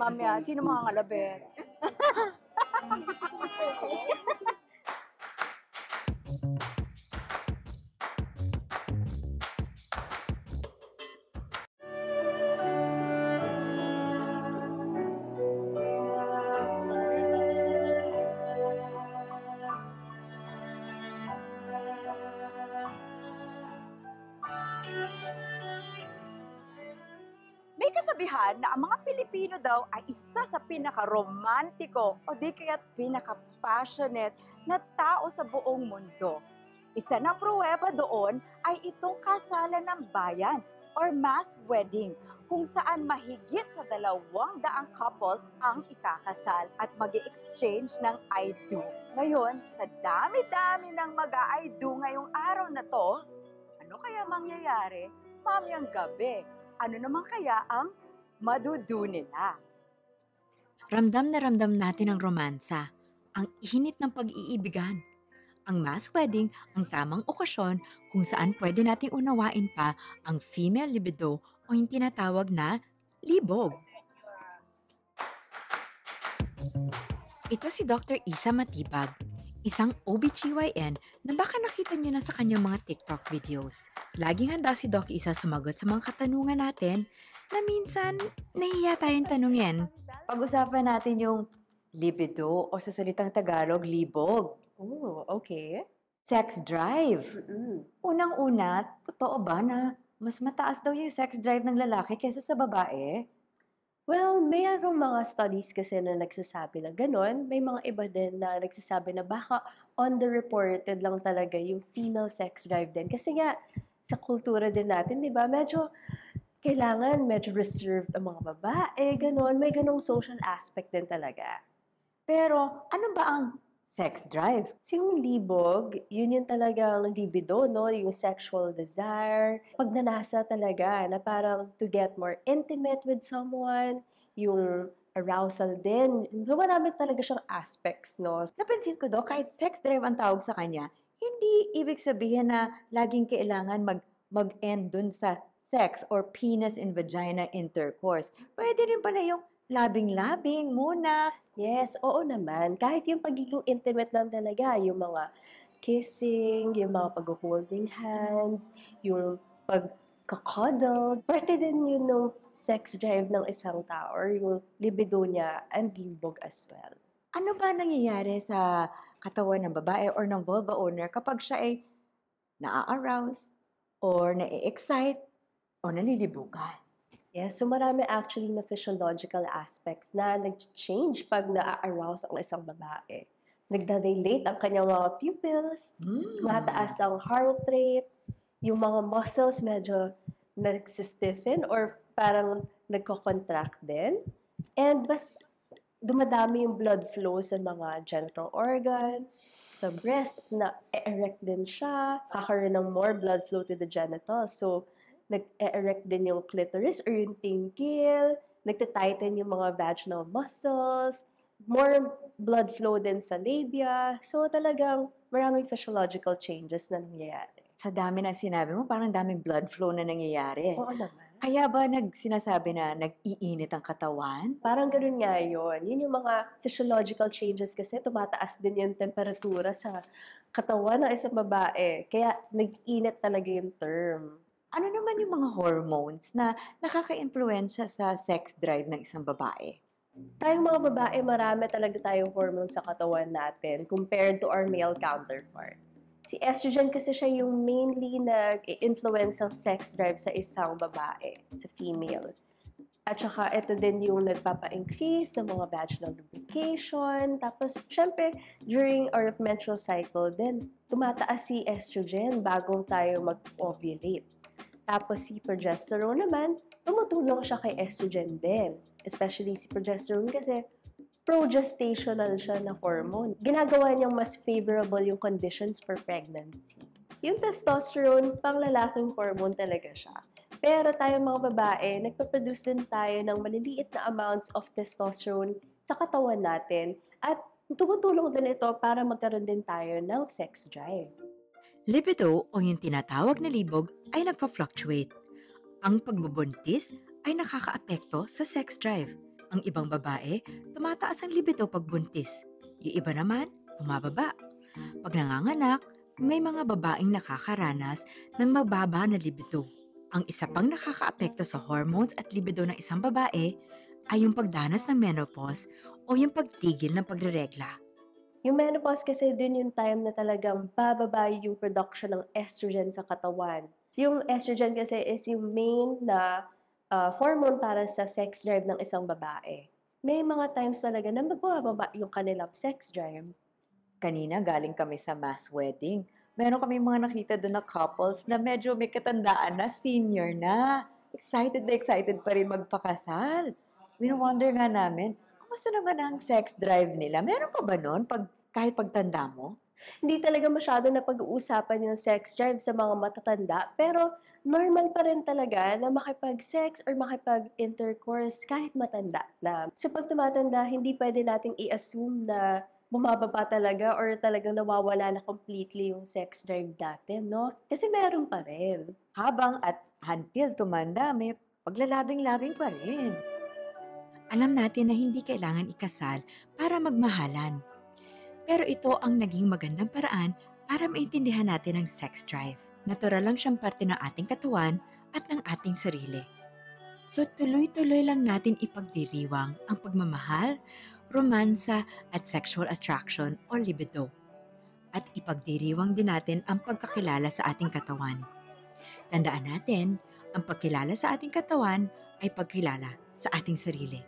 Mamaya, sino mga ngalabet? May kasabihan na ang mga Pilipino daw ay isa sa pinaka-romantiko o di kaya't pinaka-passionate na tao sa buong mundo. Isa na pruweba doon ay itong kasalan ng bayan or mass wedding kung saan mahigit sa 200 couple ang ikakasal at mag-exchange ng I do. Ngayon, sa dami-dami ng mag-I do ngayong araw na to, ano kaya mangyayari mamayang gabi? Ano naman kaya ang madudu nila? Ramdam na ramdam natin ang romansa, ang init ng pag-iibigan. Ang mass wedding ang tamang okasyon kung saan pwede nating unawain pa ang female libido o yung tinatawag na libog. Ito si Dr. Isa Matibag, isang OBGYN na baka nakita niyo na sa kanyang mga TikTok videos. Laging handa si Doc Isa sumagot sa mga katanungan natin na minsan nahihiya tayong tanungin. Pag-usapan natin yung libido o sa salitang Tagalog, libog. Oh, okay. Sex drive. Unang-una, totoo ba na mas mataas daw yung sex drive ng lalaki kaysa sa babae? Well, mayroong mga studies kasi na nagsasabi na gano'n. May mga iba din na nagsasabi na baka underreported lang talaga yung female sex drive din. Kasi nga, sa kultura din natin, di ba, medyo kailangan, medyo reserved ang mga babae, gano'n. May ganong social aspect din talaga. Pero ano ba ang sex drive? Yung libog, yun yung talagang libido, no? Yung sexual desire. Pagnanasa talaga na parang to get more intimate with someone, yung arousal din. So, marami talaga siyang aspects, no? Napansin ko do, kahit sex drive ang tawag sa kanya, hindi ibig sabihin na laging kailangan mag-end dun sa sex or penis and vagina intercourse. Pwede rin pala yung labing-labing muna. Yes, oo naman. Kahit yung pagiging intimate lang talaga, yung mga kissing, yung mga pag-holding hands, yung pagkakadal. Parte din yun ng sex drive ng isang tao or yung libido niya and libog as well. Ano ba nangyayari sa katawan ng babae or ng vulva owner kapag siya ay na-arouse or na-excite o nalilibugan? Yes, so marami actually na physiological aspects na nag-change pag na-arouse ang isang babae. Nagda-dilate ang kanyang mga pupils, mataas ang heart rate, yung mga muscles medyo nagsistiffen or parang nagko-contract din. And mas dumadami yung blood flow sa mga genital organs, sa breast na erect din siya, kakaroon ng more blood flow to the genitals. So, nag-erect din yung clitoris or yung tinggil, nagtitighten yung mga vaginal muscles, more blood flow din sa labia. So, talagang maraming physiological changes na nangyayari. Sa dami ng sinabi mo, parang daming blood flow na nangyayari. Oo naman. Kaya ba sinasabi na nag-iinit ang katawan? Parang ganun nga yun. Yun yung mga physiological changes kasi tumataas din yung temperatura sa katawan ng isang babae. Kaya nag-init talaga yung term. Ano naman yung mga hormones na nakaka-impluwensya sa sex drive ng isang babae? Tayong mga babae, marami talaga tayong hormones sa katawan natin compared to our male counterparts. Si estrogen kasi siya yung mainly nag-influence ng sex drive sa isang babae, sa female. At saka ito din yung nagpapa-increase ng mga vaginal lubrication. Tapos, syempre, during our menstrual cycle din, tumataas si estrogen bago tayo mag-ovulate. Tapos si progesterone naman, tumutulong siya kay estrogen din. Especially si progesterone kasi progestational siya na hormone. Ginagawa niyang mas favorable yung conditions for pregnancy. Yung testosterone, pang lalaking hormone talaga siya. Pero tayo mga babae, nagpaproduce din tayo ng maliliit na amounts of testosterone sa katawan natin at tumutulong din ito para magkaroon din tayo ng sex drive. Libido o yung tinatawag na libog ay nagpa-fluctuate. Ang pagbubuntis ay nakakaapekto sa sex drive. Ang ibang babae, tumataas ang libido pag buntis. Yung iba naman, bumababa. Pag nanganganak, may mga babaeng nakakaranas ng mababa na libido. Ang isa pang nakakaapekto sa hormones at libido ng isang babae ay yung pagdanas ng menopause o yung pagtigil ng pagreregla. Yung menopause kasi din yung time na talagang bababa yung production ng estrogen sa katawan. Yung estrogen kasi is yung main na hormone para sa sex drive ng isang babae. May mga times talaga na mababa yung kanilang sex drive. Kanina galing kami sa mass wedding. Meron kami mga nakita doon na couples na medyo may katandaan na, senior na. Excited na excited pa rin magpakasal. Wino-wonder nga namin, kumusta naman ang sex drive nila? Meron pa ba nun kahit pagtanda mo? Hindi talaga masyado na pag-uusapan yung sex drive sa mga matatanda, pero normal pa rin talaga na makipag-sex or makipag-intercourse kahit matanda na. So pag tumatanda, hindi pwede nating i-assume na bumababa talaga or talagang nawawala na completely yung sex drive natin, no? Kasi meron pa rin. Habang at until tumanda, may paglalabing-labing pa rin. Alam natin na hindi kailangan ikasal para magmahalan. Pero ito ang naging magandang paraan para maintindihan natin ang sex drive. Natural lang siyang parte ng ating katawan at ng ating sarili. So tuloy-tuloy lang natin ipagdiriwang ang pagmamahal, romansa at sexual attraction o libido. At ipagdiriwang din natin ang pagkakilala sa ating katawan. Tandaan natin, ang pagkilala sa ating katawan ay pagkilala sa ating sarili.